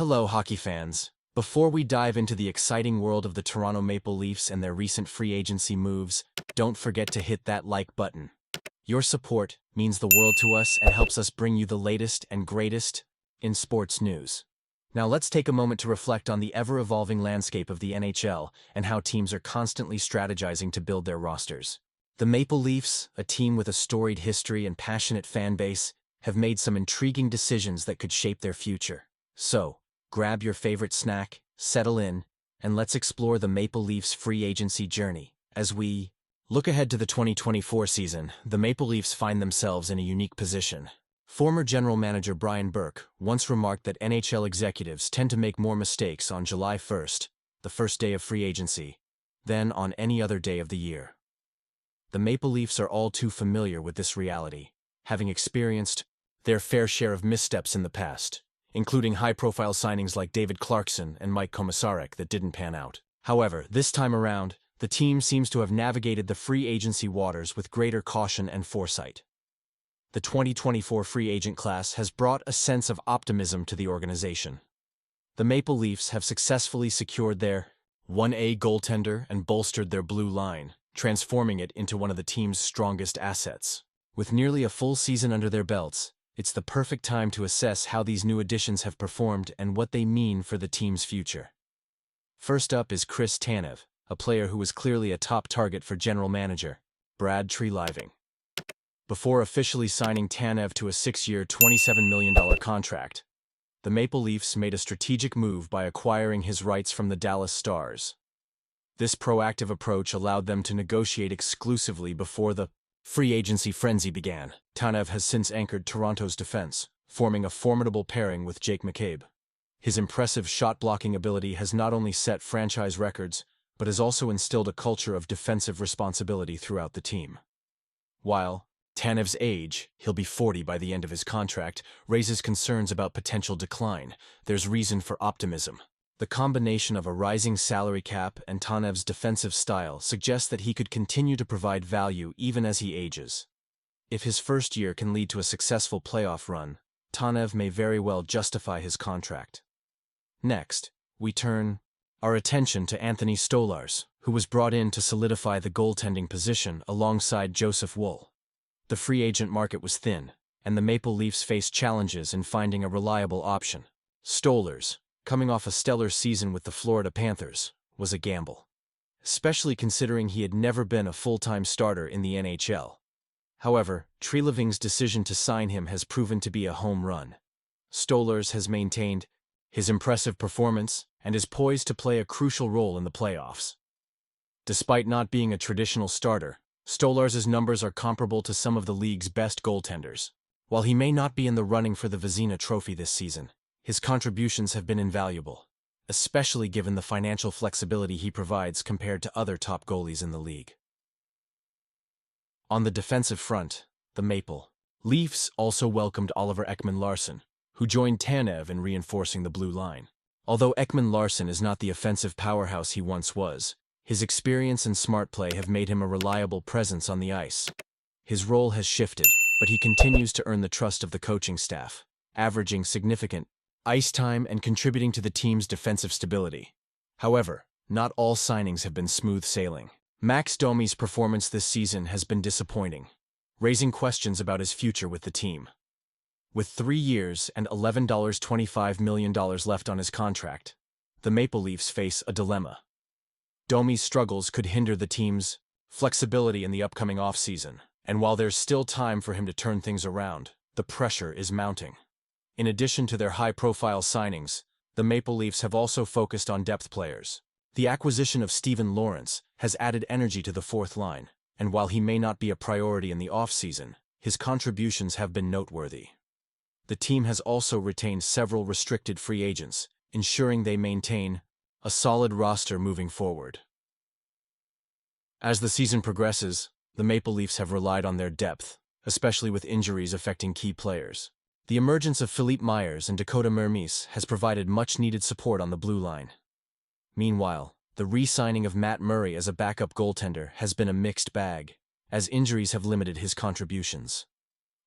Hello, hockey fans. Before we dive into the exciting world of the Toronto Maple Leafs and their recent free agency moves, don't forget to hit that like button. Your support means the world to us and helps us bring you the latest and greatest in sports news. Now let's take a moment to reflect on the ever-evolving landscape of the NHL and how teams are constantly strategizing to build their rosters. The Maple Leafs, a team with a storied history and passionate fan base, have made some intriguing decisions that could shape their future. So, grab your favorite snack, settle in, and let's explore the Maple Leafs free agency journey. As we look ahead to the 2024 season, the Maple Leafs find themselves in a unique position. Former general manager Brian Burke once remarked that NHL executives tend to make more mistakes on July 1st, the first day of free agency, than on any other day of the year. The Maple Leafs are all too familiar with this reality, having experienced their fair share of missteps in the past, including high-profile signings like David Clarkson and Mike Komisarek that didn't pan out. However, this time around, the team seems to have navigated the free agency waters with greater caution and foresight. The 2024 free agent class has brought a sense of optimism to the organization. The Maple Leafs have successfully secured their 1A goaltender and bolstered their blue line, transforming it into one of the team's strongest assets. With nearly a full season under their belts, it's the perfect time to assess how these new additions have performed and what they mean for the team's future. First up is Chris Tanev, a player who was clearly a top target for general manager Brad Treliving. Before officially signing Tanev to a 6-year, $27 million contract, the Maple Leafs made a strategic move by acquiring his rights from the Dallas Stars. This proactive approach allowed them to negotiate exclusively before the free agency frenzy began. Tanev has since anchored Toronto's defense, forming a formidable pairing with Jake McCabe. His impressive shot-blocking ability has not only set franchise records, but has also instilled a culture of defensive responsibility throughout the team. While Tanev's age, he'll be 40 by the end of his contract, raises concerns about potential decline, there's reason for optimism. The combination of a rising salary cap and Tanev's defensive style suggests that he could continue to provide value even as he ages. If his first year can lead to a successful playoff run, Tanev may very well justify his contract. Next, we turn our attention to Anthony Stolarz, who was brought in to solidify the goaltending position alongside Joseph Woll. The free agent market was thin, and the Maple Leafs faced challenges in finding a reliable option. Stolarz, coming off a stellar season with the Florida Panthers, was a gamble, especially considering he had never been a full-time starter in the NHL. However, Treliving's decision to sign him has proven to be a home run. Stolarz has maintained his impressive performance and is poised to play a crucial role in the playoffs. Despite not being a traditional starter, Stolarz's numbers are comparable to some of the league's best goaltenders. While he may not be in the running for the Vezina Trophy this season, his contributions have been invaluable, especially given the financial flexibility he provides compared to other top goalies in the league. On the defensive front, the Maple Leafs also welcomed Oliver Ekman-Larsson, who joined Tanev in reinforcing the blue line. Although Ekman-Larsson is not the offensive powerhouse he once was, his experience and smart play have made him a reliable presence on the ice. His role has shifted, but he continues to earn the trust of the coaching staff, averaging significant ice time and contributing to the team's defensive stability. However, not all signings have been smooth sailing. Max Domi's performance this season has been disappointing, raising questions about his future with the team. With 3 years and $11.25 million left on his contract, the Maple Leafs face a dilemma. Domi's struggles could hinder the team's flexibility in the upcoming offseason, and while there's still time for him to turn things around, the pressure is mounting. In addition to their high-profile signings, the Maple Leafs have also focused on depth players. The acquisition of Steven Lawrence has added energy to the fourth line, and while he may not be a priority in the offseason, his contributions have been noteworthy. The team has also retained several restricted free agents, ensuring they maintain a solid roster moving forward. As the season progresses, the Maple Leafs have relied on their depth, especially with injuries affecting key players. The emergence of Philippe Myers and Dakota Mermis has provided much-needed support on the blue line. Meanwhile, the re-signing of Matt Murray as a backup goaltender has been a mixed bag, as injuries have limited his contributions.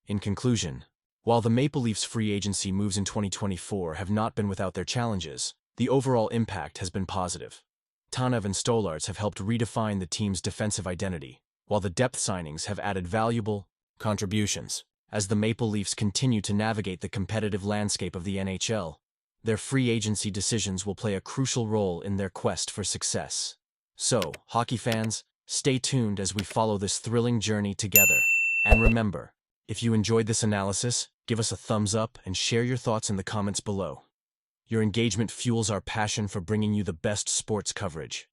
In conclusion, While the Maple Leafs free agency moves in 2024 have not been without their challenges, the overall impact has been positive. Tanev and Stolarz have helped redefine the team's defensive identity, while the depth signings have added valuable contributions. As the Maple Leafs continue to navigate the competitive landscape of the NHL, their free agency decisions will play a crucial role in their quest for success. So, hockey fans, stay tuned as we follow this thrilling journey together. And remember, if you enjoyed this analysis, give us a thumbs up and share your thoughts in the comments below. Your engagement fuels our passion for bringing you the best sports coverage.